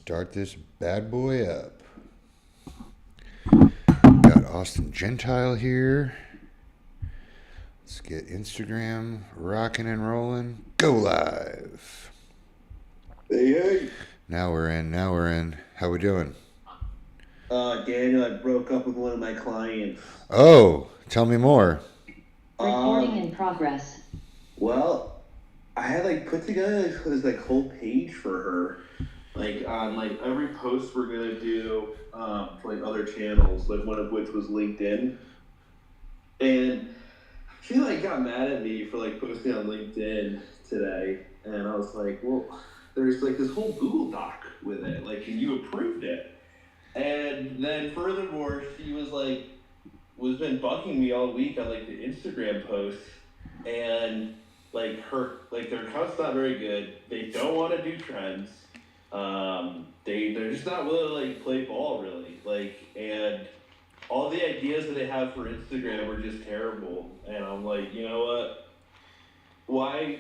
start this bad boy up. Got Austin Gentile here. Let's get Instagram rocking and rolling. Go live. Hey. Now we're in. How we doing? Daniel, I broke up with one of my clients. Oh, tell me more. Recording in progress. Well, I had put together this whole page for her, on every post we're gonna do for other channels, one of which was LinkedIn, and she got mad at me for posting on LinkedIn today, and I was like, well, there's this whole Google Doc with it, and you approved it. And then furthermore, she was been bugging me all week on the Instagram posts, and their account's not very good. They don't want to do trends. They're just not willing to play ball really. And all the ideas that they have for Instagram are just terrible. And I'm like, you know what? Why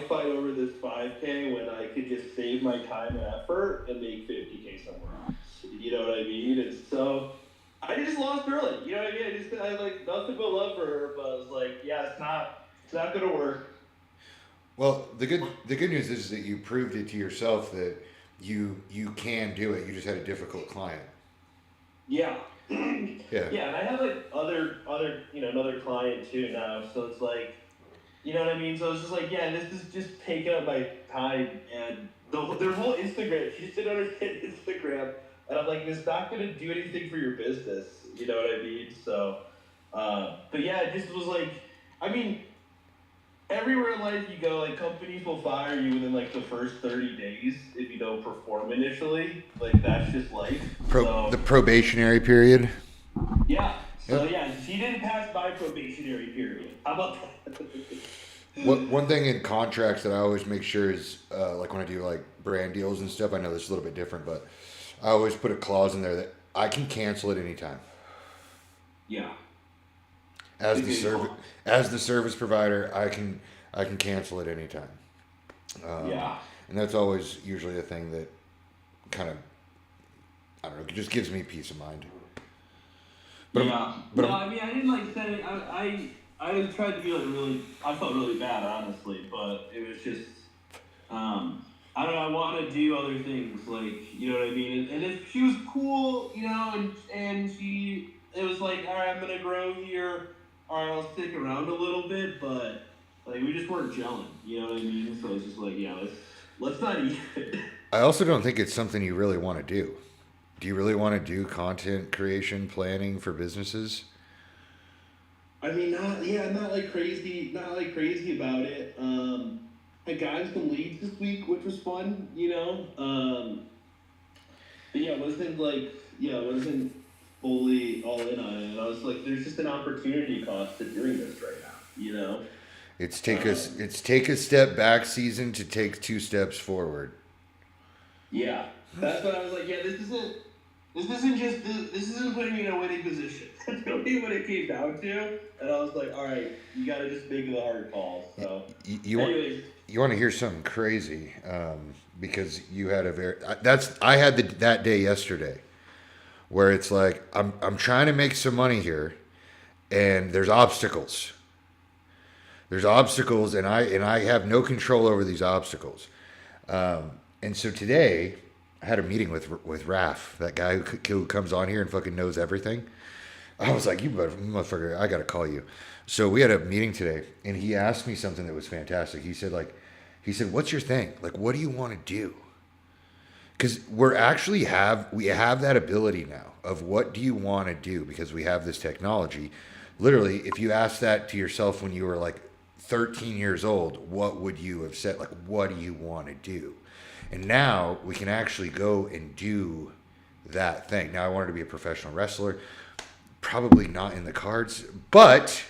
fight over this 5K when I could just save my time and effort and make 50K somewhere else? You know what I mean? And so I just lost early. You know what I mean? I had nothing but love for her, but I was like, yeah, it's not gonna work. Well, the good news is that you proved it to yourself that you can do it. You just had a difficult client. Yeah. Yeah. Yeah, and I have other another client too now. So it's you know what I mean? So it's just yeah, this is just taking up my time, and their whole Instagram. She just didn't understand Instagram, and I'm like, it's not going to do anything for your business. You know what I mean? So, but yeah, it just was I mean, everywhere in life you go, companies will fire you within the first 30 days if you don't perform initially. That's just life. The probationary period. Yeah. So yeah, she didn't pass my probationary period. How about that? One thing in contracts that I always make sure is when I do brand deals and stuff. I know this is a little bit different, but I always put a clause in there that I can cancel at any time. Yeah. As the service provider, I can cancel at any time. Yeah. And that's always usually a thing that kind of, I don't know, it just gives me peace of mind. But I mean, I didn't set it. I tried to be really. I felt really bad, honestly, but it was just. I don't know. I want to do other things, you know what I mean. And if she was cool, and it was all right, I'm gonna grow here. All right, I'll stick around a little bit, but we just weren't gelling. You know what I mean? So it's just yeah, let's not eat it. I also don't think it's something you really want to do. Do you really want to do content creation planning for businesses? I mean, not crazy about it. I got some leads this week, which was fun, but yeah, it wasn't fully all in on it. And I was there's just an opportunity cost to doing this right now, It's take a step back season to take 2 steps forward. Yeah, that's what I was yeah, this isn't putting me in a winning position. That's really what it came down to. And I was all right, you got to just make the hard calls. So, you want to hear something crazy? Because you had I had that day yesterday, where it's I'm trying to make some money here, and there's obstacles. There's obstacles, and I have no control over these obstacles. And so today, I had a meeting with Raph, that guy who comes on here and fucking knows everything. I was like, you motherfucker, I got to call you. So we had a meeting today, and he asked me something that was fantastic. He said, what's your thing? What do you want to do? Because we have that ability now of what do you want to do, because we have this technology. Literally, if you asked that to yourself when you were 13 years old, what would you have said? What do you want to do? And now we can actually go and do that thing. Now I wanted to be a professional wrestler. Probably not in the cards, but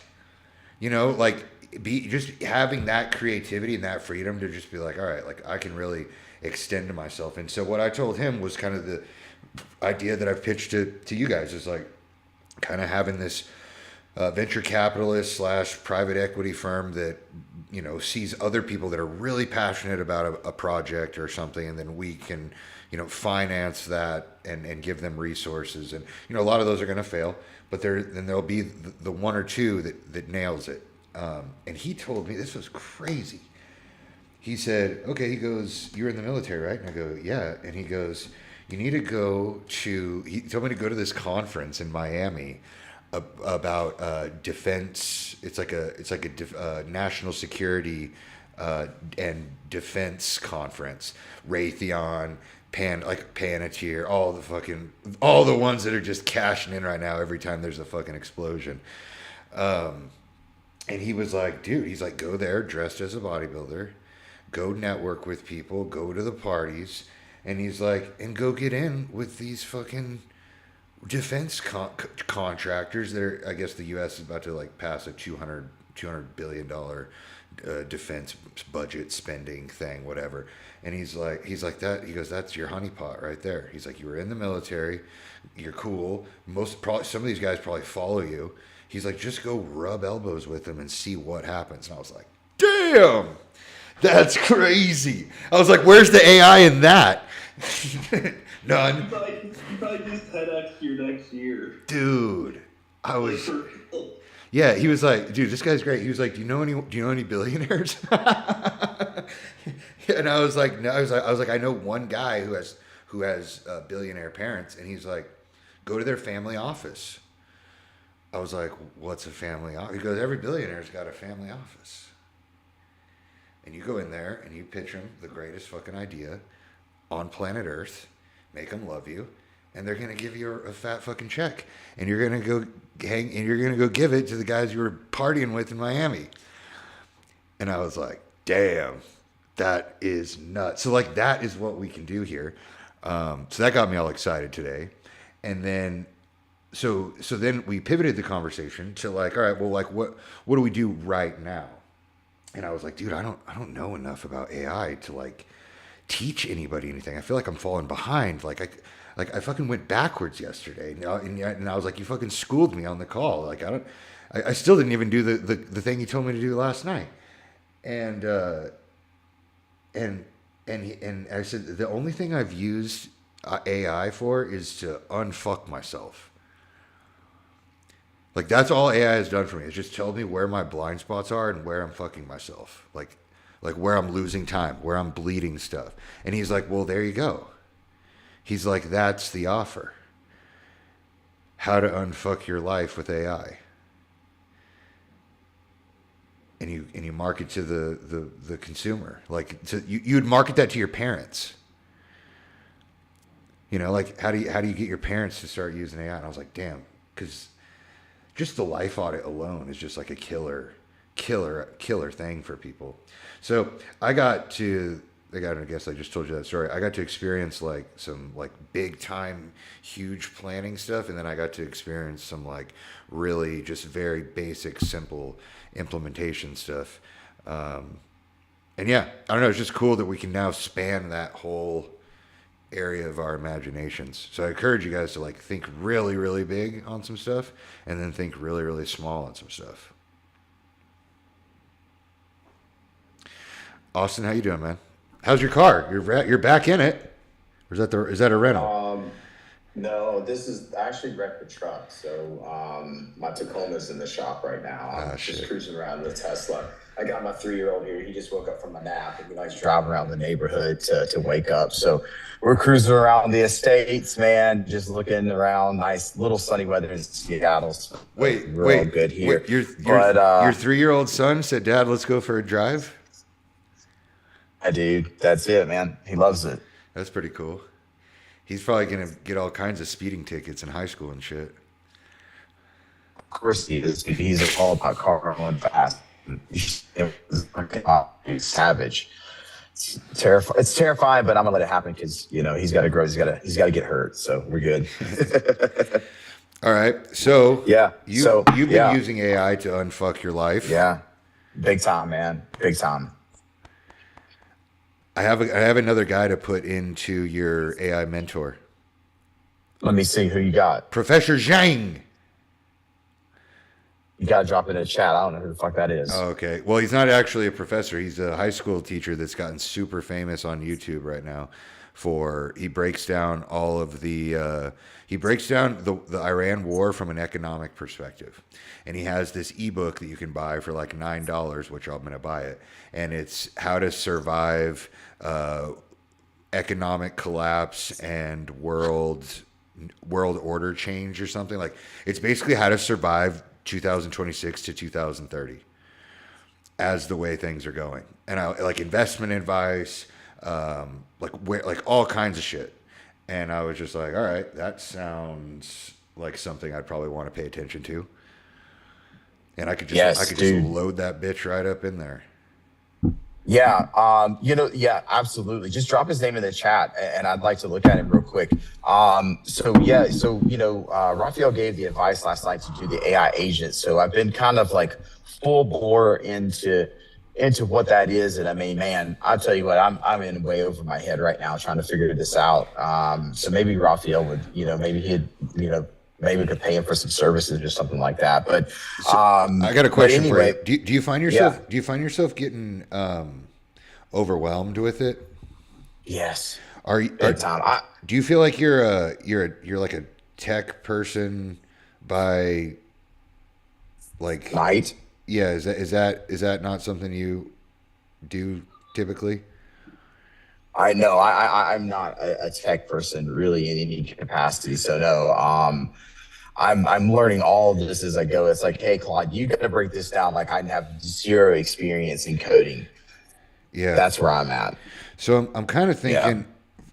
just having that creativity and that freedom to just be all right, I can really extend to myself. And so what I told him was kind of the idea that I've pitched to you guys is kind of having this venture capitalist slash private equity firm that sees other people that are really passionate about a project or something, and then we can finance that and give them resources. And a lot of those are going to fail, but there'll be the one or two that nails it. And he told me, this was crazy. He said, okay, he goes, you're in the military, right? And I go, yeah. And he goes, you need to go to, he told me to go to this conference in Miami about defense. It's like a national security and defense conference. Raytheon, Palantir, all the ones that are just cashing in right now every time there's a fucking explosion. And he was like, dude, he's like, go there dressed as a bodybuilder, go network with people, go to the parties, and he's like, and go get in with these fucking defense contractors that are, I guess the U.S. is about to like pass a $200 billion defense budget spending thing, whatever. And he's like that. He goes, that's your honeypot right there. He's like, you were in the military, you're cool. Some of these guys probably follow you. He's like, just go rub elbows with them and see what happens. And I was like, damn, that's crazy. I was like, where's the AI in that? None. You probably just 10x your next year. Dude, yeah, he was like, dude, this guy's great. He was like, do you know any billionaires? And I was like, no. I was like, I know one guy who has billionaire parents, and he's like, go to their family office. I was like, what's a family office? He goes, every billionaire's got a family office. And you go in there and you pitch them the greatest fucking idea on planet Earth, make them love you, and they're gonna give you a fat fucking check, and you're gonna go give it to the guys you were partying with in Miami. And I was like, damn, that is nuts. So like that is what we can do here. So that got me all excited today. And then so then we pivoted the conversation to like, all right, well, like what do we do right now? And I was like, dude, I don't know enough about AI to like teach anybody anything. I feel like I'm falling behind. I fucking went backwards yesterday, and I was like, you fucking schooled me on the call. Like I still didn't even do the thing you told me to do last night. And I said the only thing I've used AI for is to unfuck myself. Like that's all AI has done for me. It's just told me where my blind spots are and where I'm fucking myself. Like where I'm losing time, where I'm bleeding stuff. And he's like, well, there you go. He's like, that's the offer. How to unfuck your life with AI. And you market to the consumer. Like you'd market that to your parents. Like how do you get your parents to start using AI? And I was like, damn, because just the life audit alone is just like a killer thing for people. So I guess I just told you that story. I got to experience like some like big time, huge planning stuff. And then I got to experience some like really just very basic, simple implementation stuff. And yeah, I don't know. It's just cool that we can now span that whole area of our imaginations. So I encourage you guys to like think really, really big on some stuff and then think really, really small on some stuff. Austin, how you doing, man? How's your car? You're back in it. Or is that a rental? No, this is actually wrecked the truck. So my Tacoma's in the shop right now. I'm just cruising around the Tesla. I got my 3-year-old here. He just woke up from a nap and he likes driving around the neighborhood to wake up. So we're cruising around the estates, man, just looking around. Nice little sunny weather in Seattle. So wait, all good here. Wait, your 3-year-old son said, Dad, let's go for a drive? Yeah, dude, that's it, man. He loves it. That's pretty cool. He's probably going to get all kinds of speeding tickets in high school and shit. Of course he is. He's all about car going fast. He's savage. It's terrifying, but I'm gonna let it happen because he's got to grow. He's got to get hurt. So we're good. All right. So yeah. You've been using AI to unfuck your life. Yeah. Big time, man. Big time. I have another guy to put into your AI mentor. Let me see who you got. Professor Zhang. You gotta drop it in the chat. I don't know who the fuck that is. Oh, okay. Well, he's not actually a professor. He's a high school teacher that's gotten super famous on YouTube right now. He breaks down all of he breaks down the Iran war from an economic perspective, and he has this ebook that you can buy for like $9, which I'm going to buy it, and it's how to survive economic collapse and world order change or something. Like, it's basically how to survive 2026 to 2030 as the way things are going, and I like investment advice, like all kinds of shit. And I was just like, all right, that sounds like something I'd probably want to pay attention to, and I could just load that bitch right up in there. Yeah, yeah, absolutely. Just drop his name in the chat, and I'd like to look at him real quick. Raphael gave the advice last night to do the AI agent. So I've been kind of like full bore into what that is, and I mean, man, I'll tell you what, I'm in way over my head right now trying to figure this out. So maybe Raphael would, maybe we could pay him for some services or something like that. But I got a question for you. Do you find yourself Yeah. do you find yourself getting overwhelmed with it? Yes. Big time. Do you feel like you're like a tech person by like night? Yeah, is that not something you do typically? I know I'm not a tech person really in any capacity. So no, I'm learning all of this as I go. It's like, hey, Claude, you got to break this down. Like, I have zero experience in coding. Yeah, that's where I'm at. So I'm kind of thinking,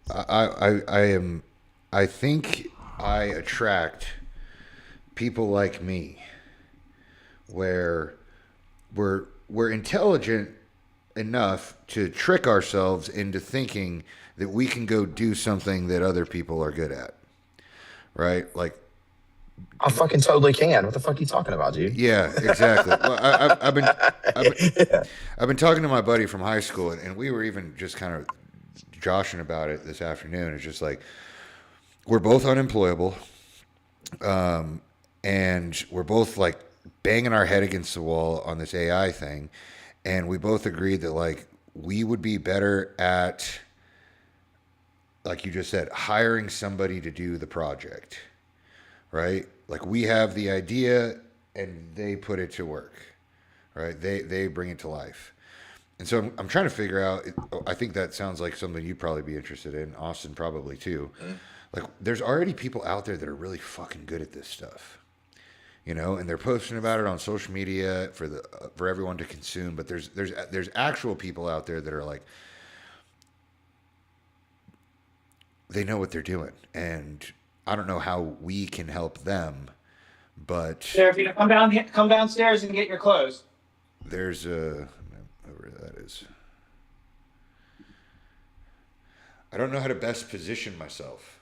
I think I attract people like me, where we're intelligent enough to trick ourselves into thinking that we can go do something that other people are good at, right? Like, I fucking totally can. What the fuck are you talking about, dude? Yeah, exactly. Well, I've been talking to my buddy from high school, and we were even just kind of joshing about it this afternoon. It's just like, we're both unemployable, and we're both like banging our head against the wall on this AI thing, and we both agreed that like we would be better at, like you just said, hiring somebody to do the project. Right? Like, we have the idea and they put it to work, right? They bring it to life. And so I'm trying to figure out, I think that sounds like something you'd probably be interested in. Austin probably too. Mm-hmm. Like, there's already people out there that are really fucking good at this stuff, and they're posting about it on social media for everyone to consume. But there's actual people out there that are like, they know what they're doing, and I don't know how we can help them, but Serafina, come downstairs and get your clothes. There's whoever that is. I don't know how to best position myself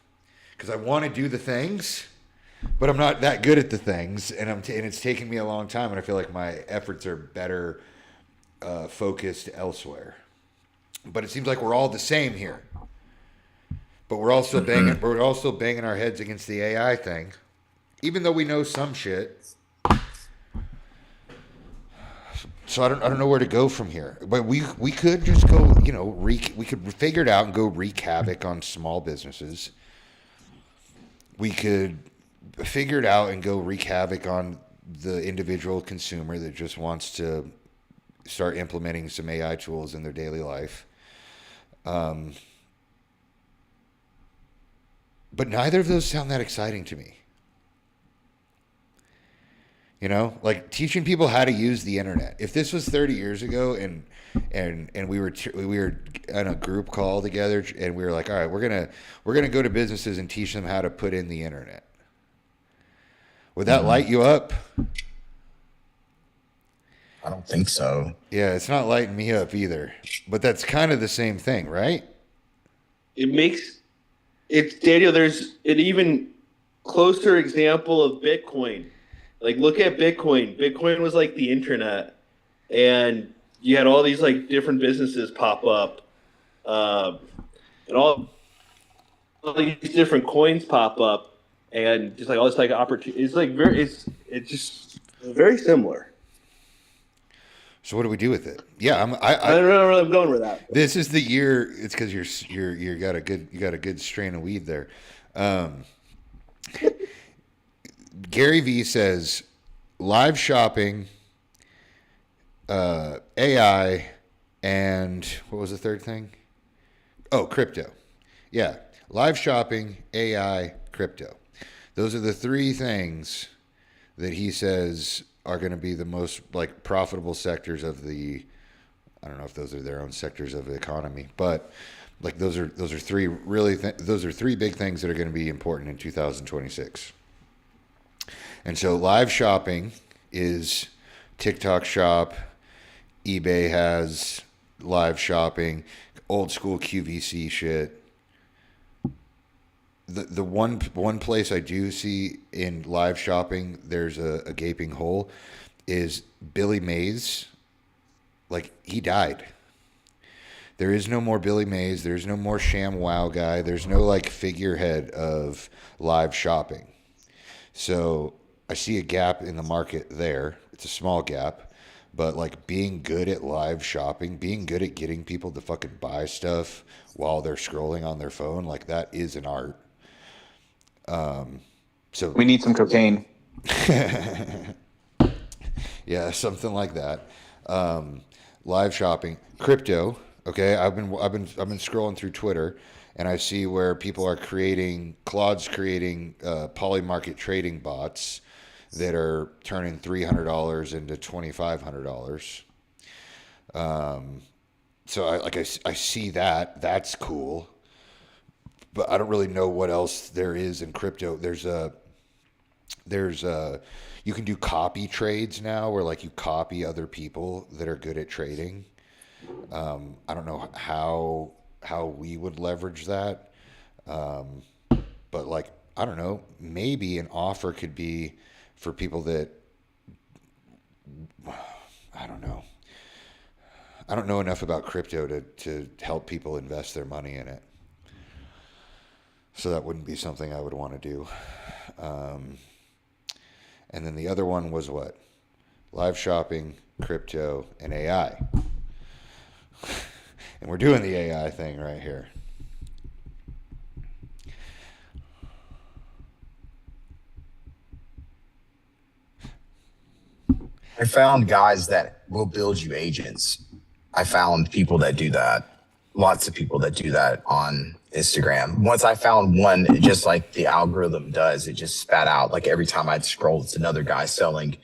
because I want to do the things, but I'm not that good at the things, and and it's taken me a long time, and I feel like my efforts are better focused elsewhere. But it seems like we're all the same here. But we're also banging our heads against the AI thing, even though we know some shit. So I don't know where to go from here. But we could just go, we could figure it out and go wreak havoc on small businesses. We could figure it out and go wreak havoc on the individual consumer that just wants to start implementing some AI tools in their daily life. But neither of those sound that exciting to me. Like teaching people how to use the internet. If this was 30 years ago and we were on a group call together and we were like, all right, we're gonna go to businesses and teach them how to put in the internet. Would that light you up? I don't think so. Yeah, it's not lighting me up either. But that's kind of the same thing, right? It's Daniel, there's an even closer example of Bitcoin. Like, look at Bitcoin. Bitcoin was like the internet, and you had all these like different businesses pop up, and all these different coins pop up, and just like all this like opportunity. It's like Very similar. So what do we do with it? Yeah, I don't know where I'm going with that. this is the year. It's because you got a good strain of weed there. Gary V says live shopping, AI, and what was the third thing? Oh, crypto. Yeah, live shopping, AI, crypto. Those are the three things that he says are going to be the most like profitable sectors of the. I don't know if those are their own sectors of the economy, but like those are three really those are three big things that are going to be important in 2026. And so live shopping is TikTok Shop, eBay has live shopping, old school QVC shit. The one place I do see in live shopping there's a gaping hole is Billy Mays. Like, he died. There is no more Billy Mays. There's no more Sham Wow guy. There's no like figurehead of live shopping. So I see a gap in the market there. It's a small gap, but like being good at live shopping, being good at getting people to fucking buy stuff while they're scrolling on their phone, like that is an art. So We need some cocaine. yeah, something like that. Live shopping, crypto. Okay, I've been scrolling through Twitter, and I see where people are Claude's creating polymarket trading bots that are turning $300 into $2,500. So I see that. That's cool, but I don't really know what else there is in crypto. You can do copy trades now where like you copy other people that are good at trading. I don't know how we would leverage that. But like, I don't know, maybe an offer could be for people that, I don't know. I don't know enough about crypto to help people invest their money in it. So that wouldn't be something I would want to do. And then the other one was what? Live shopping, crypto, and AI. And we're doing the AI thing right here. I found guys that will build you agents. I found people that do that. Lots of people that do that on Instagram. Once I found one, just like the algorithm does, it just spat out. Like every time I'd scroll, it's another guy selling.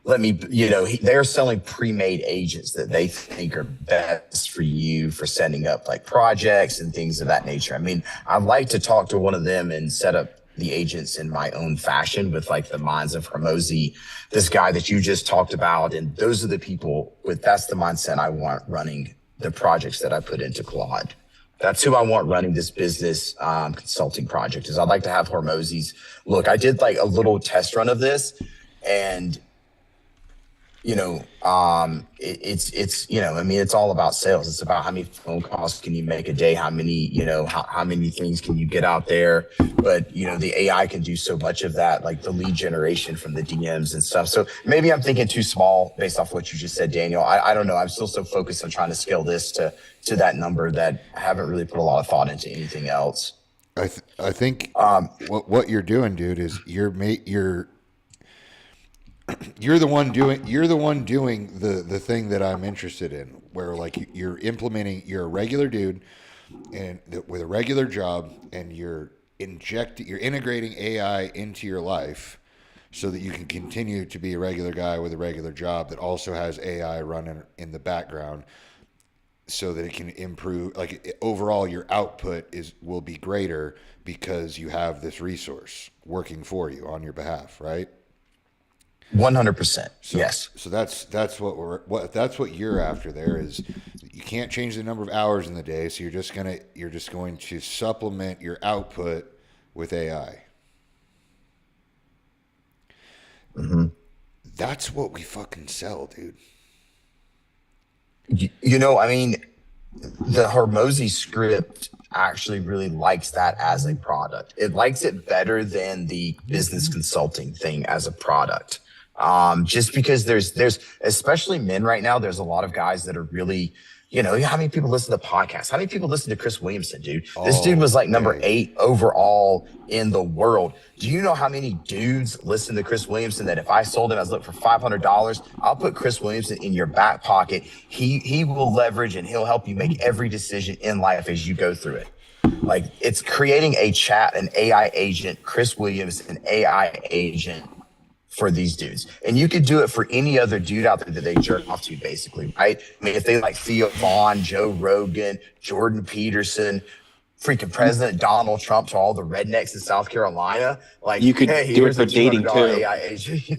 They're selling pre-made agents that they think are best for you for setting up like projects and things of that nature. I mean, I'd like to talk to one of them and set up the agents in my own fashion with like the minds of Hormozy, this guy that you just talked about. And those are the people that's the mindset I want running the projects that I put into Claude. That's who I want running this business consulting project. Is I'd like to have Hormozy's look. I did like a little test run of this, and it's all about sales. It's about how many phone calls can you make a day, how many things can you get out there. But the AI can do so much of that, like the lead generation from the DMs and stuff. So maybe I'm thinking too small based off what you just said, Daniel. I don't know. I'm still so focused on trying to scale this to that number that I haven't really put a lot of thought into anything else. I think what you're doing, dude, is you're the one doing the thing that I'm interested in, where like you're a regular dude and with a regular job, and you're integrating AI into your life so that you can continue to be a regular guy with a regular job that also has AI running in the background, so that it can improve. Like overall, your output will be greater because you have this resource working for you on your behalf, right? 100%. Yes. So that's what you're after. There is, you can't change the number of hours in the day, so you're just going to supplement your output with AI. Mm-hmm. That's what we fucking sell, dude. I mean, the Hormozy script actually really likes that as a product. It likes it better than the business consulting thing as a product. Just because there's especially men right now, there's a lot of guys that are really, how many people listen to podcasts? How many people listen to Chris Williamson, dude? This dude was like number 8 overall in the world. Do you know how many dudes listen to Chris Williamson that if I sold him as look for $500, I'll put Chris Williamson in your back pocket. He will leverage and he'll help you make every decision in life as you go through it. Like, it's creating a chat, an AI agent, Chris Williams, an AI agent for these dudes. And you could do it for any other dude out there that they jerk off to, basically, right? I mean, if they like Theo Vaughn, Joe Rogan, Jordan Peterson, freaking President Donald Trump, to all the rednecks in South Carolina, like, You could do it for dating too. AI agent,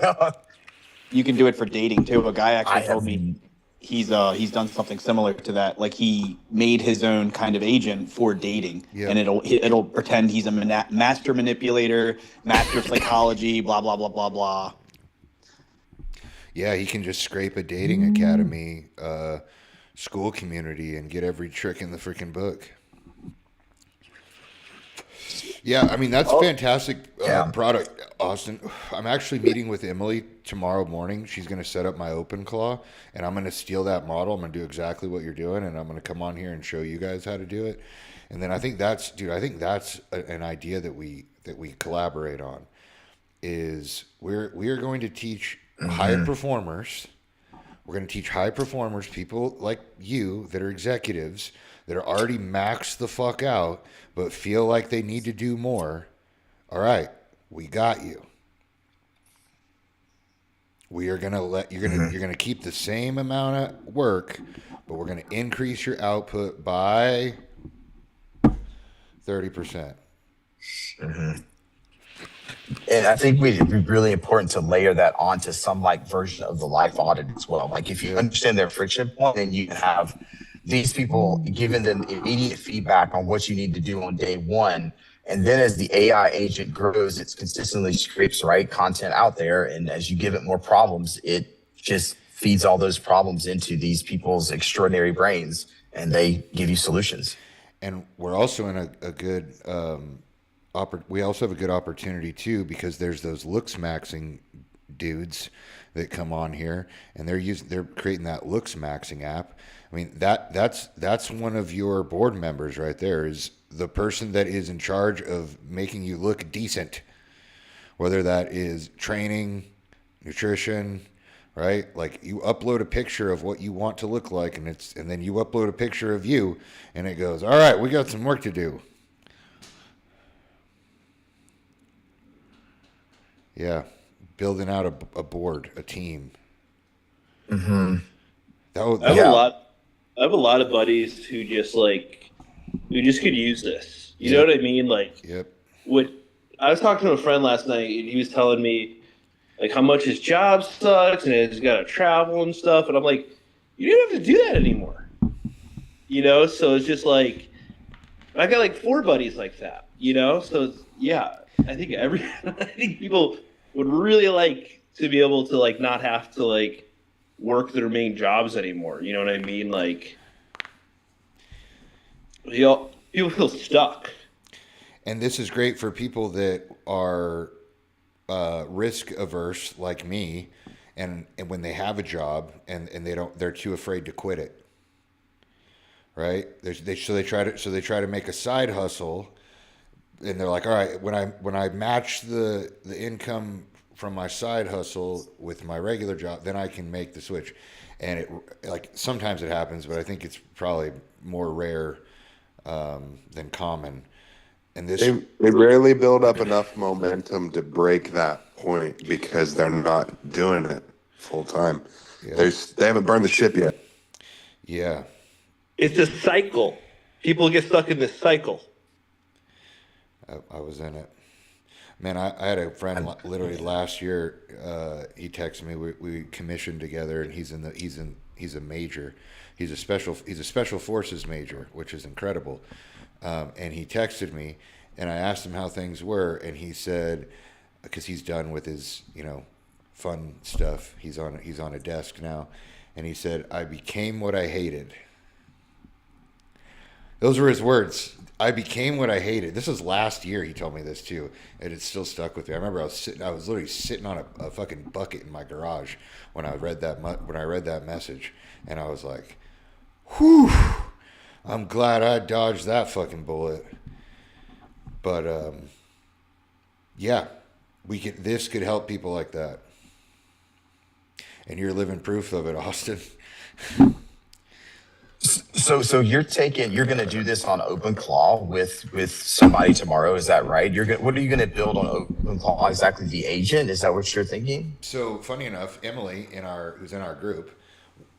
You can do it for dating too. A guy actually told me he's done something similar to that. Like, he made his own kind of agent for dating, and it'll pretend he's a master manipulator, master psychology, blah blah blah blah blah. Yeah, he can just scrape a dating academy, school community, and get every trick in the freaking book. Yeah, I mean, that's fantastic product, Austin. I'm actually meeting with Emily tomorrow morning. She's going to set up my Open Claw, and I'm going to steal that model. I'm going to do exactly what you're doing, and I'm going to come on here and show you guys how to do it. And then I think that's an idea that we collaborate on. Is we are going to teach high performers. We're going to teach high performers, people like you that are executives that are already maxed the fuck out, but feel like they need to do more. All right, we got you. We are gonna you're gonna keep the same amount of work, but we're gonna increase your output by 30%. And I think it'd be really important to layer that onto some like version of the life audit as well. Like, if you understand their friction point, then you can have these people giving them immediate feedback on what you need to do on day one. And then as the AI agent grows, it's consistently scrapes right content out there. And as you give it more problems, it just feeds all those problems into these people's extraordinary brains, and they give you solutions. And we're also in a good we also have a good opportunity too, because there's those looks maxing dudes that come on here, and they're creating that looks maxing app. I mean, that's one of your board members right there, is the person that is in charge of making you look decent, whether that is training, nutrition, right? Like, you upload a picture of what you want to look like, and then you upload a picture of you, and it goes, all right, we got some work to do. Yeah, building out a board, a team. Mm-hmm. I have a lot of buddies who just could use this. You know what I mean? Like, I was talking to a friend last night, and he was telling me like how much his job sucks and he's got to travel and stuff, and I'm like, you don't have to do that anymore. So it's just like, I got like 4 buddies like that. So yeah, I think I think people would really like to be able to like not have to like work their main jobs anymore. You know what I mean? Like, people feel stuck. And this is great for people that are risk averse like me, and when they have a job and they're too afraid to quit it. Right? So they try to make a side hustle, and they're like, all right, when I match the income from my side hustle with my regular job, then I can make the switch. And it, like, sometimes it happens, but I think it's probably more rare than common. And they rarely build up enough momentum to break that point because they're not doing it full time. Yeah. They haven't burned the ship yet. Yeah. It's a cycle. People get stuck in this cycle. I was in it. Man, I had a friend literally last year. He texted me. We commissioned together, and he's a major. He's a special forces major, which is incredible. And he texted me, and I asked him how things were, and he said, because he's done with his fun stuff. He's on a desk now, and he said, I became what I hated. Those were his words. I became what I hated. This was last year. He told me this too, and it still stuck with me. I remember I was literally sitting on a fucking bucket in my garage when I read that message, and I was like, "Whew, I'm glad I dodged that fucking bullet." But yeah, this could help people like that, and you're living proof of it, Austin. So you're gonna do this on OpenClaw with somebody tomorrow, is that right? What are you gonna build on OpenClaw exactly? The agent? Is that what you're thinking? So funny enough, Emily who's in our group,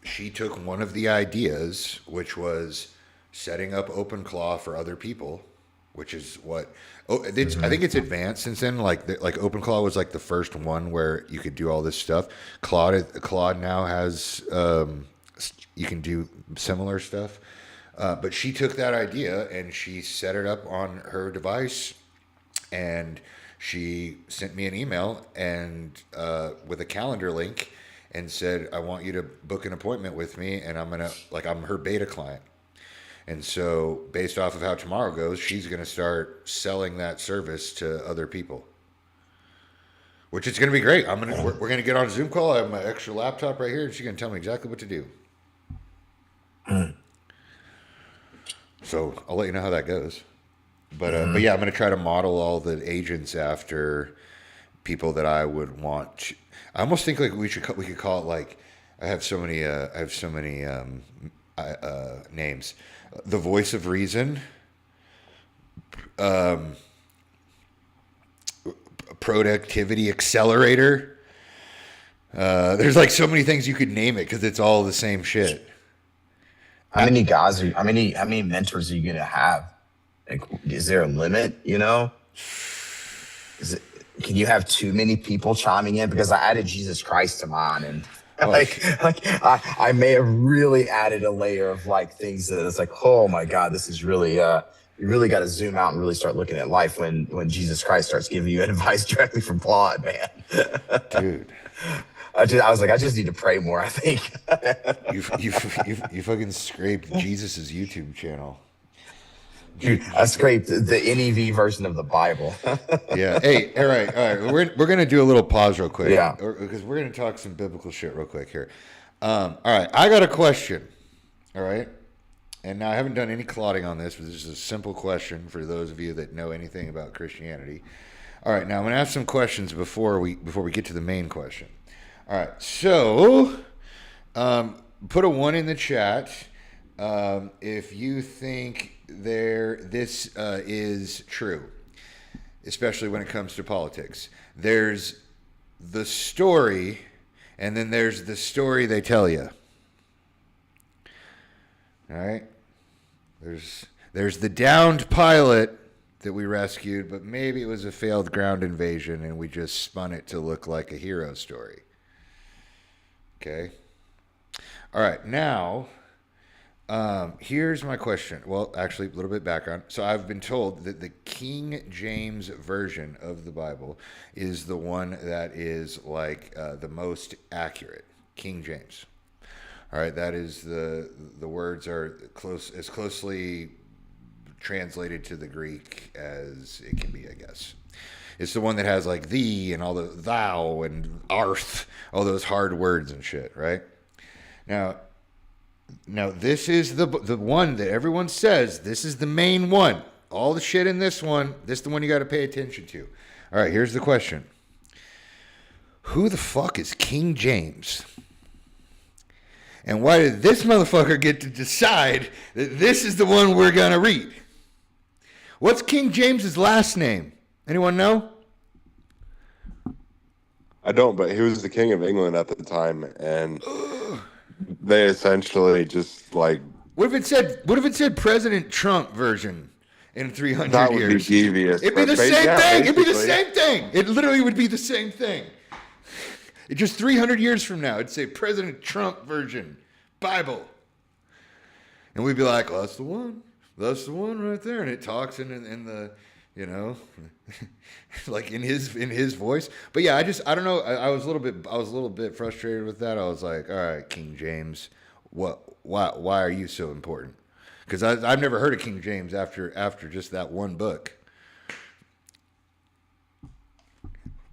she took one of the ideas, which was setting up OpenClaw for other people, which is what I think it's advanced since then. Like OpenClaw was like the first one where you could do all this stuff. Claude now has you can do similar stuff. But she took that idea and she set it up on her device, and she sent me an email and with a calendar link and said, I want you to book an appointment with me, and I'm her beta client. And so based off of how tomorrow goes, she's going to start selling that service to other people, which is going to be great. We're going to get on a Zoom call. I have my extra laptop right here, and she's going to tell me exactly what to do. So I'll let you know how that goes. But yeah, I'm going to try to model all the agents after people that I would want. I almost think like we could call it like, I have so many names. The Voice of Reason, Productivity Accelerator. There's like so many things you could name it because it's all the same shit. How many mentors are you gonna have? Like, is there a limit? You know, can you have too many people chiming in? Because I added Jesus Christ to mine, and I may have really added a layer of like things that it's like, oh my God, this is really you really got to zoom out and really start looking at life when Jesus Christ starts giving you advice directly from Claude, man. Dude. I was like, I just need to pray more, I think. you fucking scraped Jesus's YouTube channel. Dude, I scraped the NEV version of the Bible. Yeah. Hey, all right. We're gonna do a little pause real quick. Yeah. Because we're gonna talk some biblical shit real quick here. All right. I got a question. All right. And now I haven't done any clotting on this, but this is a simple question for those of you that know anything about Christianity. All right. Now I'm gonna ask some questions before we get to the main question. All right. So, put a 1 in the chat if you think this is true, especially when it comes to politics. There's the story, and then there's the story they tell you. All right? There's the downed pilot that we rescued, but maybe it was a failed ground invasion, and we just spun it to look like a hero story. Okay? All right, now... here's my question. Well, actually, a little bit background. So I've been told that the King James version of the Bible is the one that is like the most accurate. King James. All right, that is the words are closely translated to the Greek as it can be, I guess. It's the one that has like thee and all the thou and arth, all those hard words and shit, right? Now this is the one that everyone says, this is the main one. All the shit in this is the one you got to pay attention to. All right, here's the question. Who the fuck is King James? And why did this motherfucker get to decide that this is the one we're going to read? What's King James's last name? Anyone know? I don't, but he was the king of England at the time, and they essentially just like... What if it said President Trump version in 300 years? That would be devious. It'd be the same thing. It'd be the same thing. It literally would be the same thing. It just 300 years from now, it'd say President Trump version, Bible. And we'd be like, well, that's the one. That's the one right there. And it talks in the, you know, like in his voice. But yeah, I don't know. I was a little bit frustrated with that. I was like, all right, King James, why are you so important? Because I've never heard of King James after just that one book.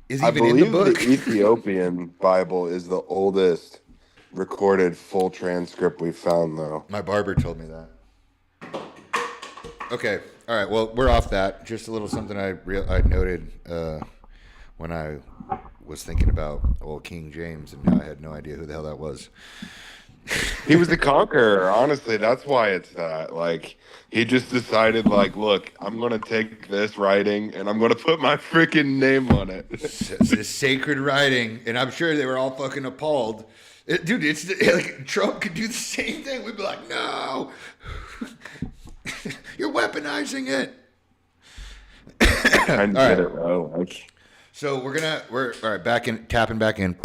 Is he I even in the believe book? the Ethiopian Bible is the oldest recorded full transcript we found, though. My barber told me that. Okay, all right. Well, we're off that. Just a little something I noted when I was thinking about old King James, and now I had no idea who the hell that was. He was the conqueror. Honestly, that's why it's that. Like, he just decided, like, look, I'm going to take this writing and I'm going to put my freaking name on it. It's this sacred writing, and I'm sure they were all fucking appalled. Dude, it's like Trump could do the same thing. We'd be like, no, you're weaponizing it. I get it, bro. Like, So we're all right, tapping back in.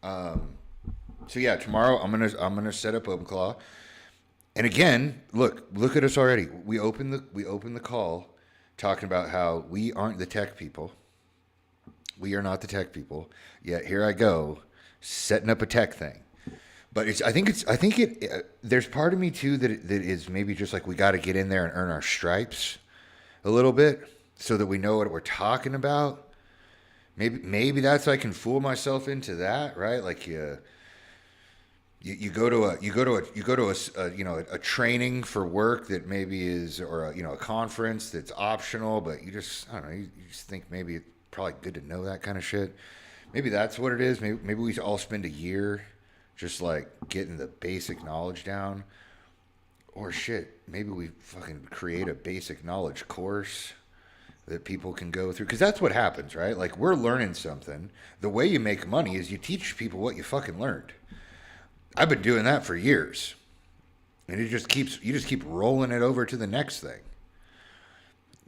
So yeah, tomorrow I'm gonna set up OpenClaw, and again, look at us already. We open the call talking about how we aren't the tech people. We are not the tech people. Yet here I go setting up a tech thing. But there's part of me too that is maybe just like we got to get in there and earn our stripes a little bit so that we know what we're talking about. Maybe that's I can fool myself into that, right? Like you go to a training for work that maybe is, or a conference that's optional, but I don't know, you just think maybe it's probably good to know that kind of shit. Maybe that's what it is. Maybe we all spend a year just like getting the basic knowledge down, or shit, maybe we fucking create a basic knowledge course that people can go through, because that's what happens, right? Like, we're learning something. The way you make money is you teach people what you fucking learned. I've been doing that for years, and you just keep rolling it over to the next thing.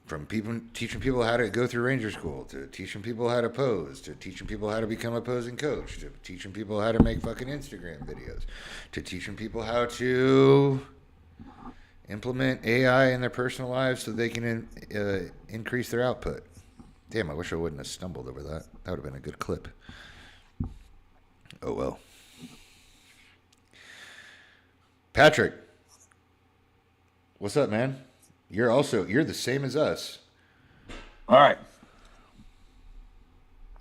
From teaching people how to go through Ranger School, to teaching people how to pose, to teaching people how to become a posing coach, to teaching people how to make fucking Instagram videos, to teaching people how to implement AI in their personal lives so they can increase their output. Damn, I wish I wouldn't have stumbled over that. That would have been a good clip. Oh well. Patrick, what's up, man? You're the same as us. All right.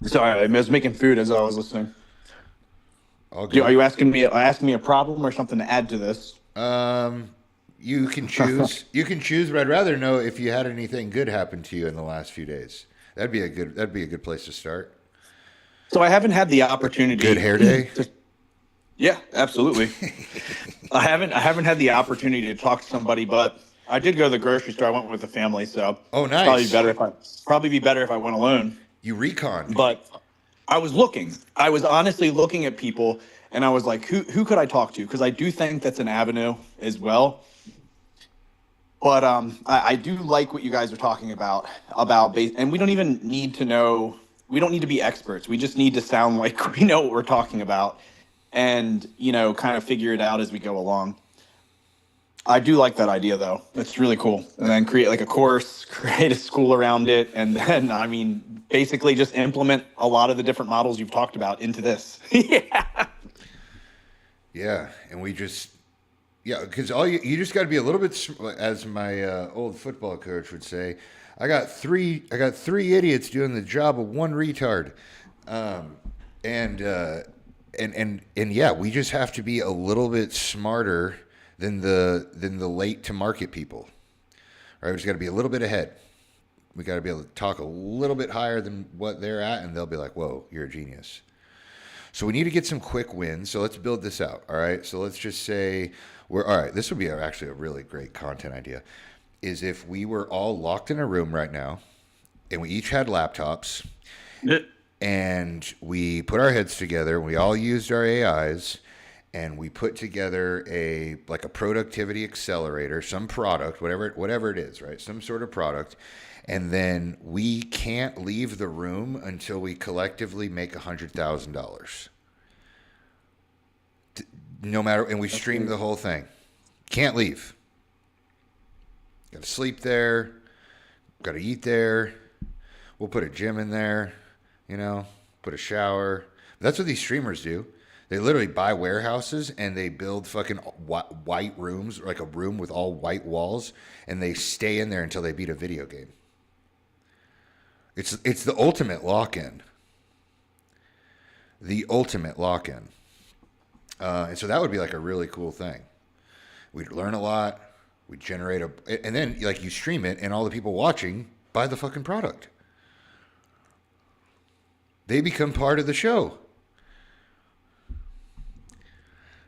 Sorry, I was making food as I was listening. All good. Are you asking me a problem or something to add to this? You can choose. You can choose, but I'd rather know if you had anything good happen to you in the last few days. That'd be a good place to start. So I haven't had the opportunity. Good hair day. Yeah, absolutely. I haven't had the opportunity to talk to somebody, but I did go to the grocery store. I went with the family, so oh, nice. Probably be better if I went alone. You recon. But I was looking. I was honestly looking at people, and I was like, who could I talk to? Because I do think that's an avenue as well. But I do like what you guys are talking about and we don't even need to know. We don't need to be experts. We just need to sound like we know what we're talking about, and kind of figure it out as we go along. I do like that idea, though. It's really cool. And then create like a course, create a school around it, and then basically just implement a lot of the different models you've talked about into this. Yeah. Yeah, and we just. Yeah, because you just got to be a little bit, as my old football coach would say. I got three idiots doing the job of one retard, and yeah, we just have to be a little bit smarter than the late to market people. Right, we just got to be a little bit ahead. We got to be able to talk a little bit higher than what they're at, and they'll be like, "Whoa, you're a genius." So we need to get some quick wins. So let's build this out. All right. So let's just say all right. This would be actually a really great content idea. Is if we were all locked in a room right now, and we each had laptops, and we put our heads together, and we all used our AIs, and we put together a productivity accelerator, some product, whatever it is, right? Some sort of product. And then we can't leave the room until we collectively make $100,000. No matter, and we stream the whole thing. Can't leave. Got to sleep there. Got to eat there. We'll put a gym in there. Put a shower. That's what these streamers do. They literally buy warehouses and they build fucking white rooms, like a room with all white walls, and they stay in there until they beat a video game. It's the ultimate lock-in. The ultimate lock-in. And so that would be like a really cool thing. We'd learn a lot. We'd generate and then like you stream it, and all the people watching buy the fucking product. They become part of the show.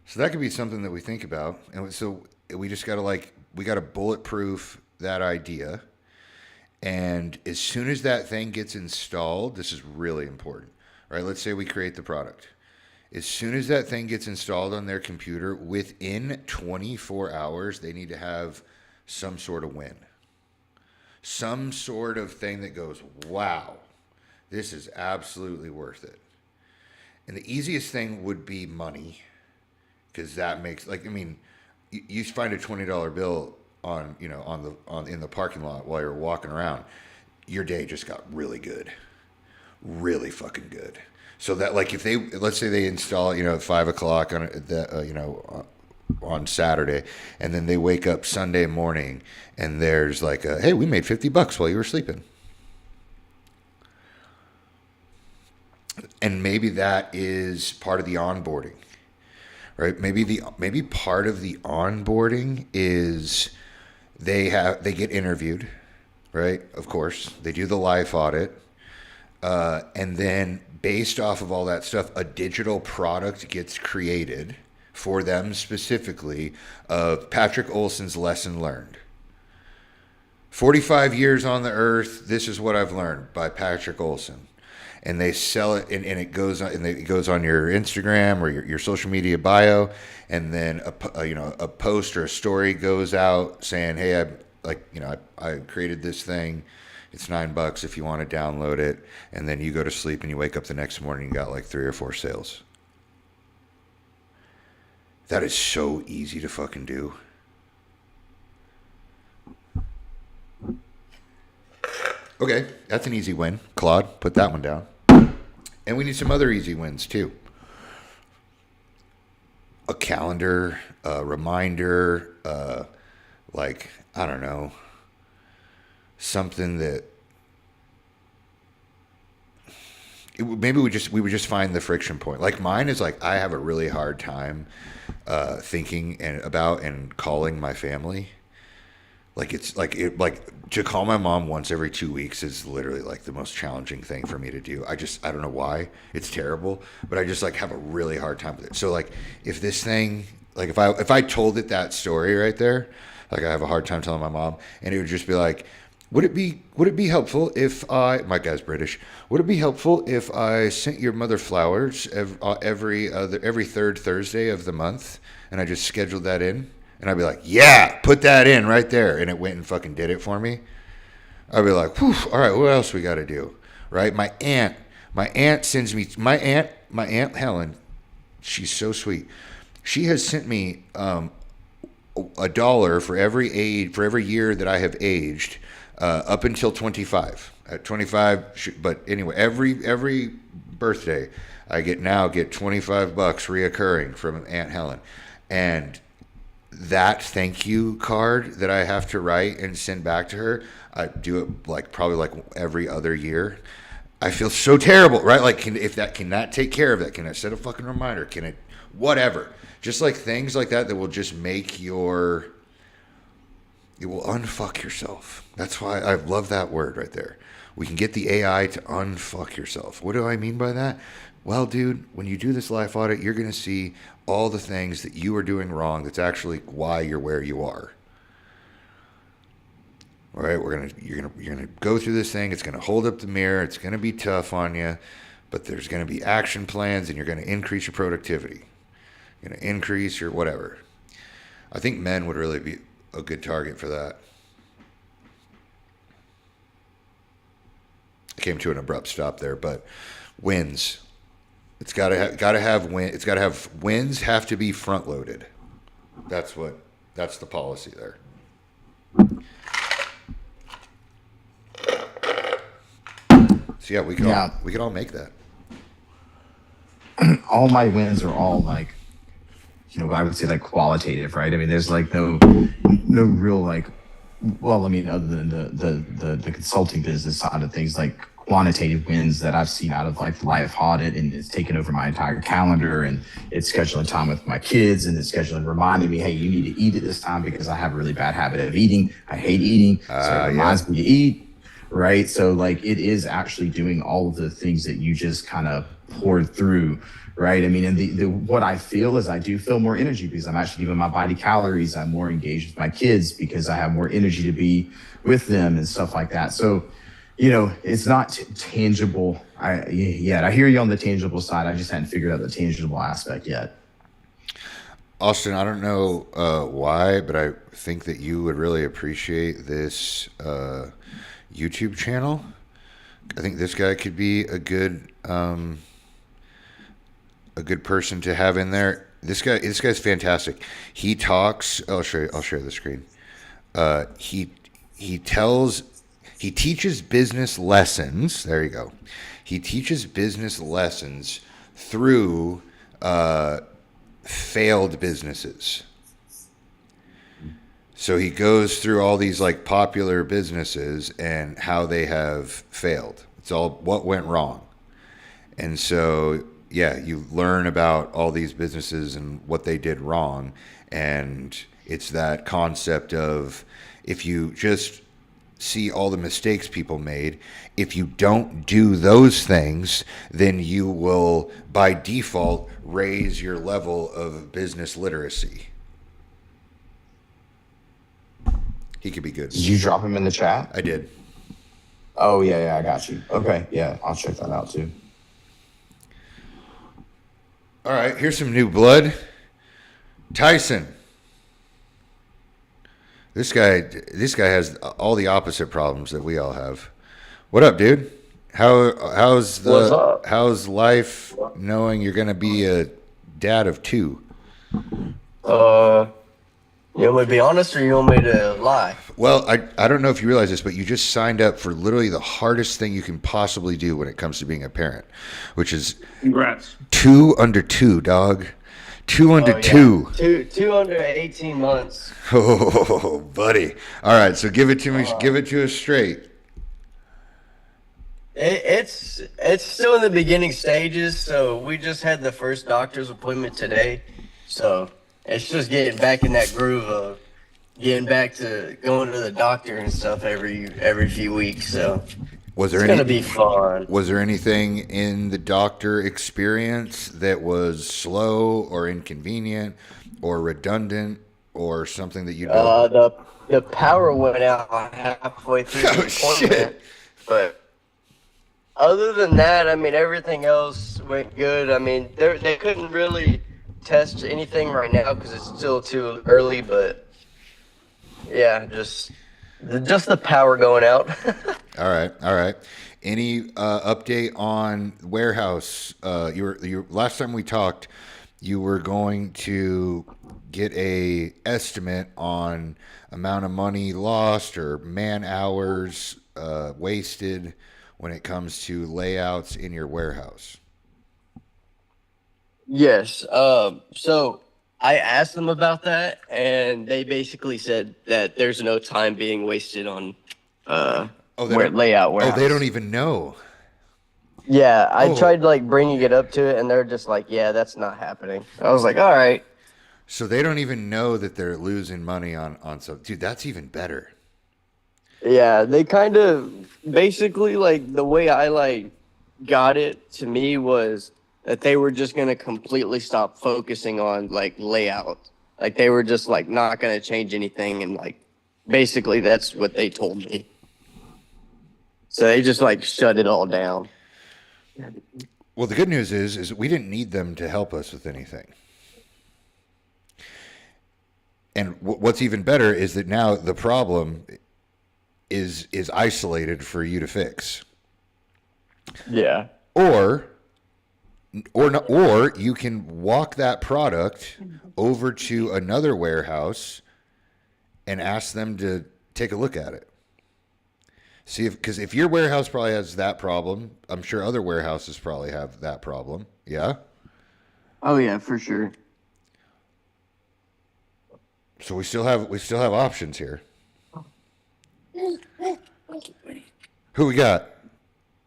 So that could be something that we think about. And so we just got to we got to bulletproof that idea. And as soon as that thing gets installed, this is really important, right? Let's say we create the product. As soon as that thing gets installed on their computer, within 24 hours, they need to have some sort of win. Some sort of thing that goes, wow, this is absolutely worth it. And the easiest thing would be money, because that makes, you find a $20 bill in the parking lot while you're walking around, your day just got really good, really fucking good. So that if let's say they install it, at 5:00 on Saturday, and then they wake up Sunday morning and there's hey, we made $50 while you were sleeping. And maybe that is part of the onboarding, right? Maybe part of the onboarding is they get interviewed, right? Of course, they do the life audit, and then based off of all that stuff, a digital product gets created for them specifically of Patrick Olson's lesson learned. 45 years on the earth, this is what I've learned by Patrick Olson. And they sell it, and it goes on, your Instagram or your social media bio, and then a post or a story goes out saying, hey, I created this thing. It's $9 if you want to download it, and then you go to sleep and you wake up the next morning and you got 3 or 4 sales. That is so easy to fucking do. Okay, that's an easy win. Claude, put that one down. And we need some other easy wins too. A calendar, a reminder, I don't know, something that maybe we would just find the friction point. Mine is I have a really hard time thinking about and calling my family. To call my mom once every 2 weeks is literally the most challenging thing for me to do. I don't know why. It's terrible, but I just have a really hard time with it. So if this thing, if I told it that story right there, I have a hard time telling my mom, and it would just be would it be helpful if my guy's British, would it be helpful if I sent your mother flowers every third Thursday of the month, and I just scheduled that in? And I'd be yeah, put that in right there. And it went and fucking did it for me. I'd be whew, all right, what else we got to do? Right? My aunt sends me, my aunt Helen, she's so sweet. She has sent me $1 for every year that I have aged up until 25. At 25, but anyway, every birthday I get $25 reoccurring from Aunt Helen. And that thank you card that I have to write and send back to her, I do it probably every other year. I feel so terrible, right? Can that take care of that? Can I set a fucking reminder? Can it, whatever? Just things like that will just make it will unfuck yourself. That's why I love that word right there. We can get the AI to unfuck yourself. What do I mean by that? Well, dude, when you do this life audit, you're going to see all the things that you are doing wrong. That's actually why you're where you are. All right, you're gonna go through this thing. It's gonna hold up the mirror. It's gonna be tough on you, but there's gonna be action plans, and you're gonna increase your productivity. You're gonna increase your whatever. I think men would really be a good target for that. I came to an abrupt stop there, but wins. It's gotta have win. It's gotta have wins. Have to be front loaded. That's the policy there. So yeah, we can all make that. all my wins are all like, I would say like qualitative, right? I mean, there's like no real like, well, I mean, other than the consulting business side of things, like quantitative wins that I've seen out of like life audit, and it's taken over my entire calendar, and it's scheduling time with my kids, and it's scheduling reminding me, hey, you need to eat at this time because I have a really bad habit of eating. I hate eating, so it reminds me to eat, right? So like it is actually doing all of the things that you just kind of poured through. Right. I mean, and the what I feel is I do feel more energy because I'm actually giving my body calories. I'm more engaged with my kids because I have more energy to be with them and stuff like that. So, it's not tangible. I hear you on the tangible side. I just hadn't figured out the tangible aspect yet. Austin, I don't know why, but I think that you would really appreciate this YouTube channel. I think this guy could be a good person to have in there. This guy's fantastic. He talks. I'll share the screen. He teaches business lessons. There you go. He teaches business lessons through failed businesses. So he goes through all these like popular businesses and how they have failed. It's all what went wrong. And so yeah, you learn about all these businesses and what they did wrong. And it's that concept of if you just see all the mistakes people made, if you don't do those things, then you will, by default, raise your level of business literacy. He could be good. Did you drop him in the chat? I did. Oh, yeah, I got you. Okay, yeah, I'll check that out too. All right, here's some new blood. Tyson. This guy has all the opposite problems that we all have. What up, dude? How's life knowing you're gonna be a dad of 2? You want me to be honest or you want me to lie? Well, I don't know if you realize this, but you just signed up for literally the hardest thing you can possibly do when it comes to being a parent, which is Congrats. 2 under 2, dog. 2 under 2. Two under 18 months. Oh, buddy. All right, so give it to me. Give it to us straight. It's still in the beginning stages, so we just had the first doctor's appointment today. So it's just getting back in that groove of getting back to going to the doctor and stuff every few weeks. So it's gonna be fun. Was there anything in the doctor experience that was slow or inconvenient or redundant or something that you don't? The power went out halfway through the appointment. Shit. But other than that, I mean, everything else went good. I mean, they couldn't really test anything right now because it's still too early. But yeah, just the power going out. All right. Any update on warehouse? You last time we talked, you were going to get a estimate on amount of money lost or man hours wasted when it comes to layouts in your warehouse. Yes. So I asked them about that, and they basically said that there's no time being wasted on layout warehouse. Oh, they don't even know. Yeah, I tried like bringing it up to it, and they're just like, "Yeah, that's not happening." I was like, "All right." So they don't even know that they're losing money on something. Dude, that's even better. Yeah, they kind of basically like the way I like got it to me was that they were just gonna completely stop focusing on like layout. Like they were just like not gonna change anything, and like basically that's what they told me. So they just like shut it all down. Well, the good news is we didn't need them to help us with anything. And what's even better is that now the problem is isolated for you to fix. Yeah. Or you can walk that product over to another warehouse and ask them to take a look at it. See, because if your warehouse probably has that problem, I'm sure other warehouses probably have that problem. Yeah. Oh yeah, for sure. So we still have options here. Who we got?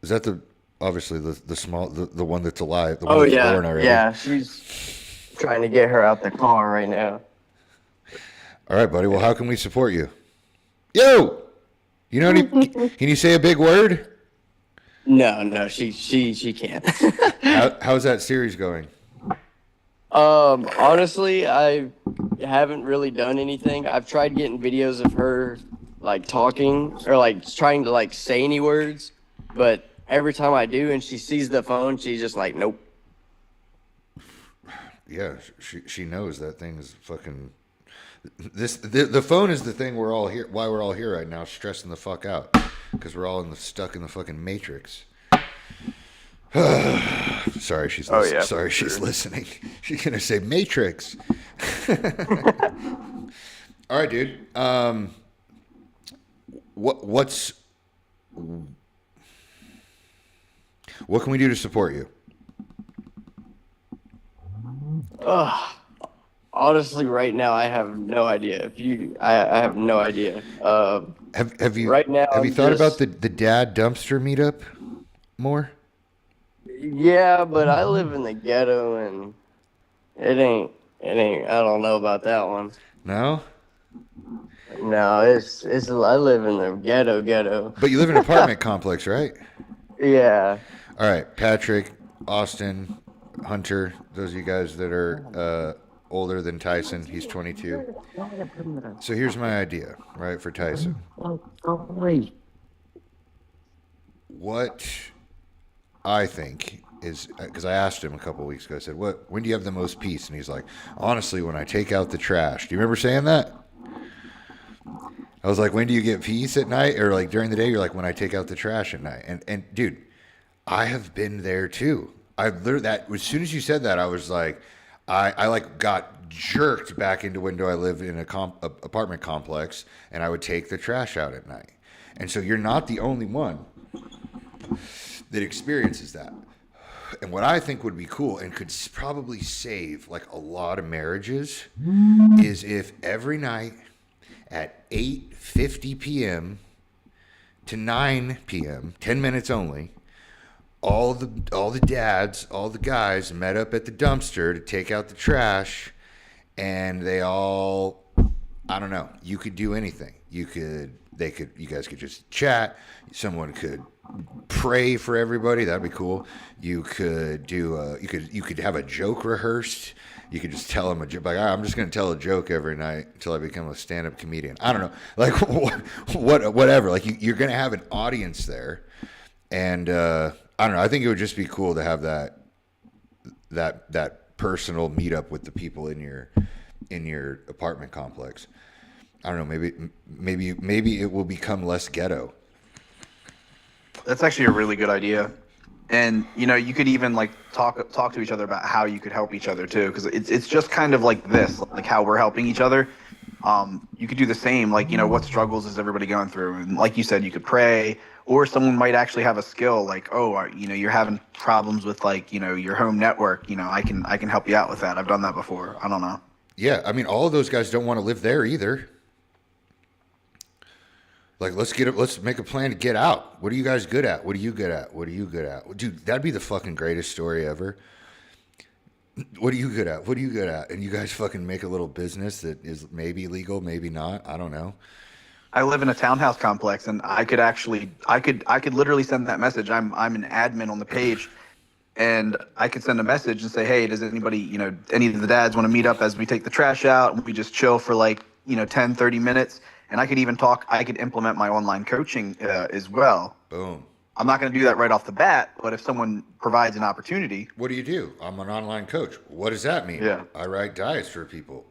Is that obviously the small the one that's alive, the one Oh that's yeah, born already? yeah. She's trying to get her out the car right now. All right, buddy. Well, how can we support you? Yo, you know any? Can you say a big word? No, she can't. How's that series going? Honestly, I haven't really done anything. I've tried getting videos of her like talking or like trying to like say any words, but every time I do and she sees the phone, she's just like, nope. Yeah, she knows that thing is fucking. The phone is the thing we're all here. Why we're all here right now, stressing the fuck out, because we're all stuck in the fucking matrix. Sorry, she's she's listening. She's gonna say Matrix. All right, dude. What can we do to support you? Honestly, right now I have no idea. I have no idea. Have you right now? have you thought about the dad dumpster meetup more? Yeah, but I live in the ghetto and it ain't. I don't know about that one. No. No, it's. I live in the ghetto. But you live in an apartment complex, right? Yeah. All right, Patrick, Austin, Hunter. Those of you guys that are older than Tyson. He's 22. So here's my idea, right, for Tyson. What I think is, because I asked him a couple of weeks ago, I said, when do you have the most peace? And he's like, honestly, when I take out the trash. Do you remember saying that? I was like, when do you get peace at night? Or like during the day, you're like, when I take out the trash at night. And dude, I have been there too. I literally, as soon as you said that, I was like, I like got jerked back into when do I live in a apartment complex, and I would take the trash out at night. And so you're not the only one that experiences that. And what I think would be cool and could probably save like a lot of marriages is if every night at 8:50 p.m. to 9 p.m., 10 minutes only, all the dads, all the guys met up at the dumpster to take out the trash, and they all, I don't know, you could do anything. You guys could just chat. Someone could pray for everybody. That'd be cool. You could do you could have a joke rehearsed. You could just tell them a joke. Like, I'm just going to tell a joke every night until I become a stand-up comedian. I don't know. Like, whatever. Like, you're going to have an audience there. And, I don't know. I think it would just be cool to have that personal meetup with the people in your apartment complex. I don't know. Maybe it will become less ghetto. That's actually a really good idea. And you could even like talk to each other about how you could help each other too, because it's just kind of like this, like how we're helping each other. You could do the same, like what struggles is everybody going through, and like you said, you could pray, or someone might actually have a skill, like you're having problems with like your home network. I can help you out with that. I've done that before. I don't know. Yeah, I mean, all of those guys don't want to live there either. Like, let's make a plan to get out. What are you guys good at? What are you good at? What are you good at? Dude, that'd be the fucking greatest story ever. What are you good at? What are you good at? And you guys fucking make a little business that is maybe legal, maybe not. I don't know. I live in a townhouse complex, and I could literally send that message. I'm an admin on the page, and I could send a message and say, hey, does anybody, any of the dads want to meet up as we take the trash out and we just chill for like 10, 30 minutes. And I could even I could implement my online coaching as well. Boom. I'm not going to do that right off the bat, but if someone provides an opportunity. What do you do? I'm an online coach. What does that mean? Yeah. I write diets for people.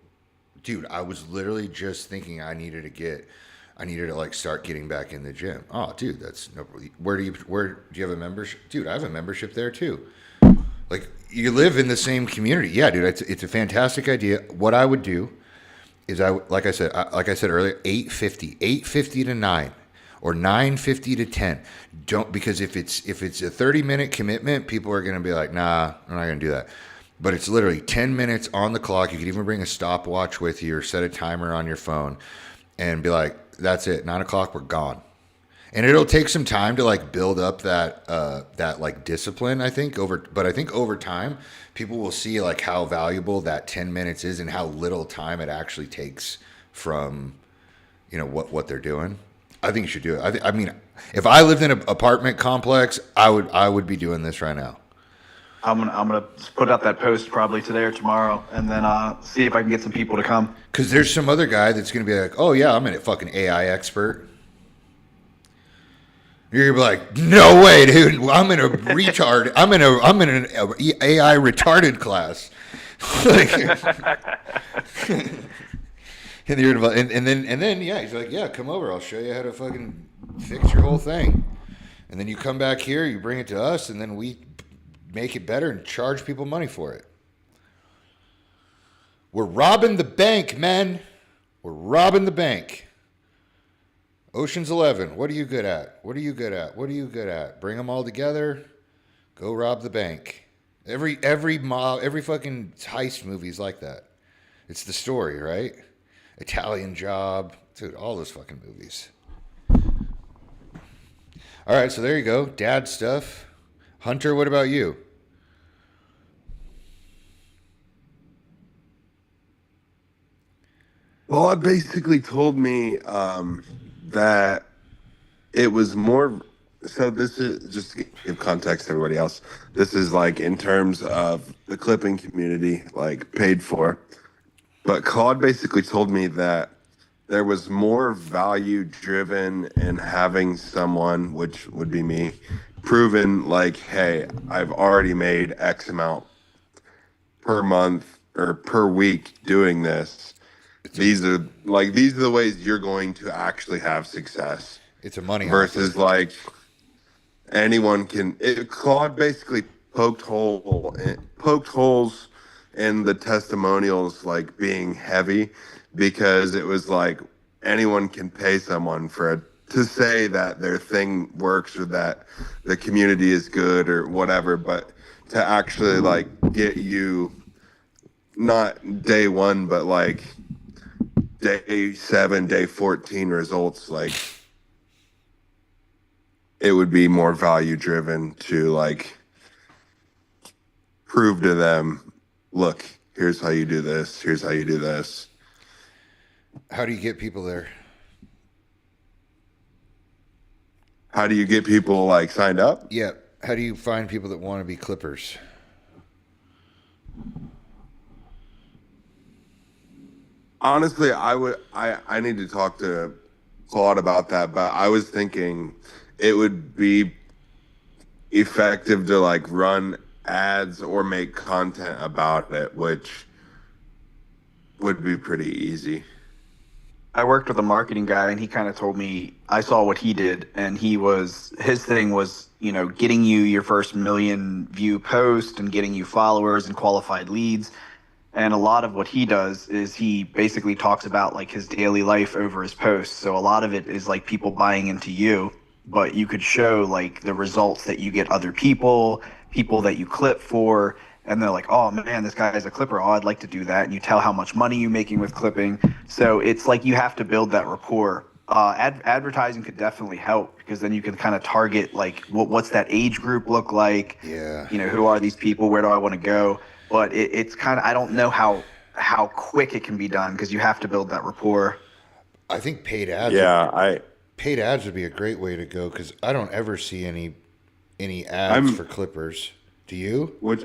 Dude, I was literally just thinking I needed to like start getting back in the gym. Oh, dude, that's no. Where do you have a membership? Dude, I have a membership there too. Like, you live in the same community. Yeah, dude, it's a fantastic idea. What I would do is like I said earlier, 8:50 to 9 or 9:50 to 10. Don't, because if it's a 30-minute commitment, people are going to be like, nah, I'm not going to do that. but it's literally 10 minutes on the clock. You could even bring a stopwatch with you or set a timer on your phone and be like, that's it. 9 o'clock, we're gone. And it'll take some time to like build up that like discipline, I think but I think over time, people will see like how valuable that 10 minutes is and how little time it actually takes from, what they're doing. I think you should do it. I mean, if I lived in an apartment complex, I would be doing this right now. I'm gonna put out that post probably today or tomorrow, and then see if I can get some people to come. Because there's some other guy that's gonna be like, oh yeah, I'm a fucking AI expert. You're gonna be like, no way, dude. I'm in a retard. I'm in an AI retarded class. and then yeah, he's like, yeah, come over. I'll show you how to fucking fix your whole thing. And then you come back here, you bring it to us, and then we make it better and charge people money for it. We're robbing the bank, man. We're robbing the bank. Ocean's 11. What are you good at? What are you good at? What are you good at? Bring them all together. Go rob the bank. Every fucking heist movie is like that. It's the story, right? Italian Job, dude. All those fucking movies. All right, so there you go. Dad stuff. Hunter, what about you? Well, it basically told me that it was more. So this is just to give context to everybody else. This is like in terms of the clipping community, like paid for. But Claude basically told me that there was more value driven in having someone, which would be me, proven like, hey, I've already made X amount per month or per week doing this. These are the ways you're going to actually have success. It's a money versus offer. Like anyone can. Claude basically poked holes in the testimonials like being heavy because it was like anyone can pay someone to say that their thing works or that the community is good or whatever, but to actually like get you not day one, but like day 7, day 14 results, like it would be more value driven to like prove to them, look, here's how you do this, here's how you do this. How do you get people there? How do you get people like signed up? Yeah. How do you find people that want to be clippers? Honestly, I need to talk to Claude about that, but I was thinking it would be effective to like run ads or make content about it, which would be pretty easy. I worked with a marketing guy, and he kind of told me, I saw what he did, and his thing was, getting you your first million view post and getting you followers and qualified leads. And a lot of what he does is he basically talks about like his daily life over his posts. So a lot of it is like people buying into you, but you could show like the results that you get other people that you clip for, and they're like, oh man, this guy is a clipper. Oh, I'd like to do that. And you tell how much money you're making with clipping. So it's like you have to build that rapport. Advertising could definitely help because then you can kind of target like what's that age group look like? Yeah. Who are these people? Where do I want to go? But it's kind of, I don't know how quick it can be done because you have to build that rapport. I think paid ads. Paid ads would be a great way to go because I don't ever see any ads for clippers. Do you? Which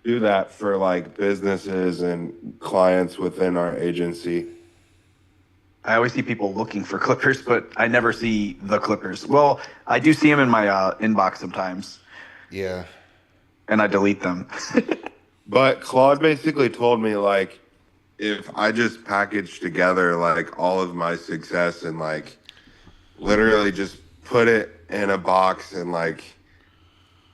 do that for like businesses and clients within our agency. I always see people looking for clippers, but I never see the clippers. Well, I do see them in my inbox sometimes. Yeah. And I delete them. But Claude basically told me, like, if I just package together, like, all of my success and, like, literally just put it in a box and, like,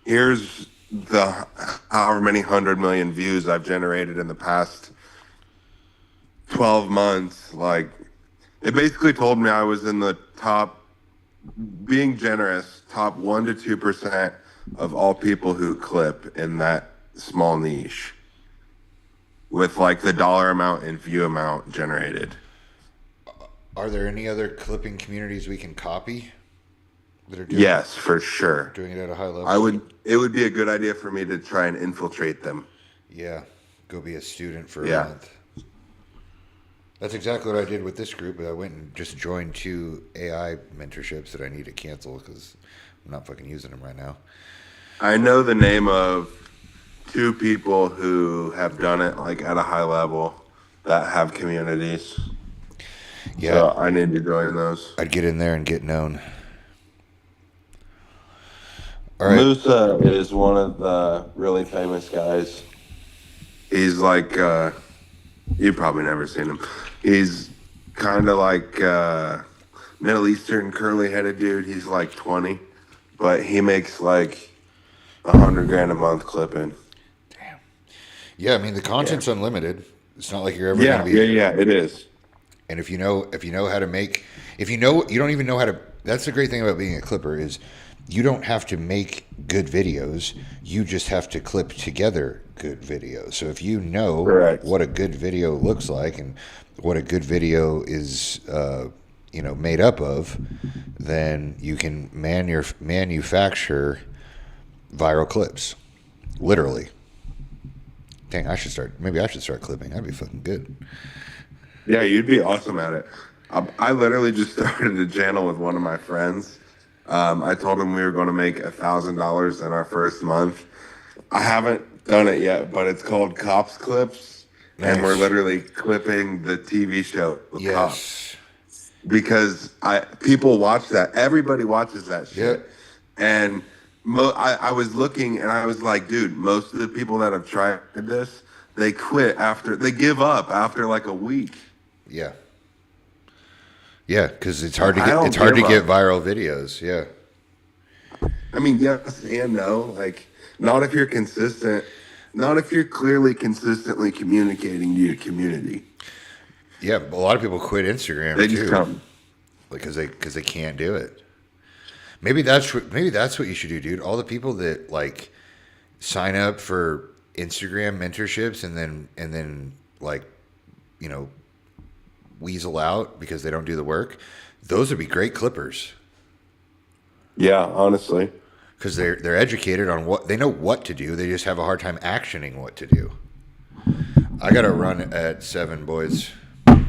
here's the however many 100 million views I've generated in the past 12 months, like, it basically told me I was in the top, being generous, top 1 to 2% of all people who clip in that small niche. with like the dollar amount and view amount generated. Are there any other clipping communities we can copy that are doing Yes, for sure. doing it at a high level? It would be a good idea for me to try and infiltrate them. Yeah, go be a student for a Yeah. month. That's exactly what I did with this group. I went and just joined 2 AI mentorships that I need to cancel because I'm not fucking using them right now. I know the name of 2 people who have done it like at a high level that have communities. Yeah, So I need to join those. I'd get in there and get known. All right. Musa is one of the really famous guys. He's like, you've probably never seen him. He's kind of like Middle Eastern curly-headed dude. He's like 20, but he makes like $100,000 a month clipping. Damn. Yeah, I mean the content's unlimited. It's not like you're ever Yeah, gonna be. yeah, it is. And if you know how to make, if you know, you don't even know how to. That's the great thing about being a clipper is you don't have to make good videos. You just have to clip together good videos. So if you know Correct. what a good video looks like and what a good video is, made up of, then you can manufacture viral clips, literally. Dang, maybe I should start clipping. That'd be fucking good. Yeah, you'd be awesome at it. I literally just started a channel with one of my friends. I told him we were going to make $1,000 in our first month. I haven't done it yet, but it's called Cops Clips, and we're literally clipping the TV show Cops. Because people watch that. Everybody watches that shit. Yep. And I was looking, and I was like, dude, most of the people that have tried this, they give up after like a week. Yeah. Yeah, because it's hard to get viral videos. Yeah. I mean, yes and no. Like, not if you're consistent. Not if you're clearly consistently communicating to your community. Yeah, a lot of people quit Instagram They too, just come. because they can't do it. Maybe that's what you should do, dude. All the people that like sign up for Instagram mentorships and then like, weasel out because they don't do the work. Those would be great clippers Yeah, honestly. because they're educated on what they know what to do. They just have a hard time actioning what to do. I got to run at 7, boys. But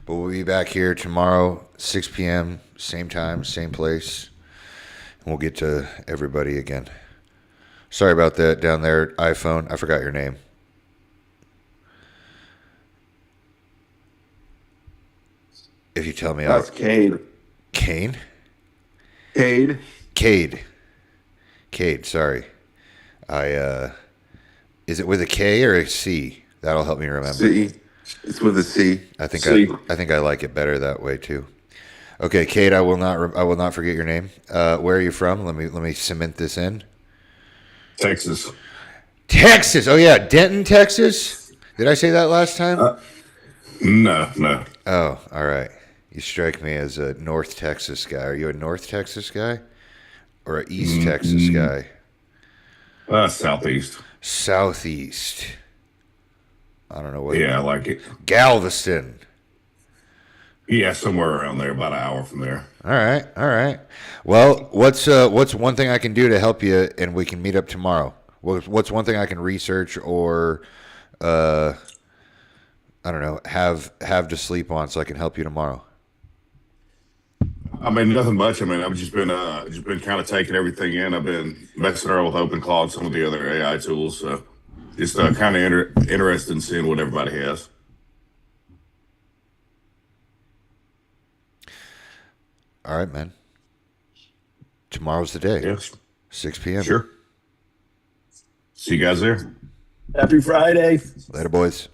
we'll be back here tomorrow, 6 p.m., same time, same place. And we'll get to everybody again. Sorry about that down there, iPhone. I forgot your name. If you tell me, That's Cade. Kane? Cade. Cade, sorry. Is it with a K or a C? That'll help me remember. C. It's with a C. I think C. I think I like it better that way too. Okay, Cade, I will not forget your name. Where are you from? Let me cement this in. Texas. Texas. Oh yeah, Denton, Texas. Did I say that last time? No. Oh, all right. You strike me as a North Texas guy. Are you a North Texas guy or a East Texas guy? Southeast. Southeast. I don't know what. Yeah, I like it. Galveston. Yeah, somewhere around there, about an hour from there. All right. Well, what's one thing I can do to help you, and we can meet up tomorrow? What's one thing I can research or, I don't know, have to sleep on so I can help you tomorrow? I mean, nothing much. I mean, I've just been kind of taking everything in. I've been messing around with OpenClaw and some of the other AI tools. So just kind of interested in seeing what everybody has. All right, man. Tomorrow's the day. Yes. 6 p.m. Sure. See you guys there. Happy Friday. Later, boys.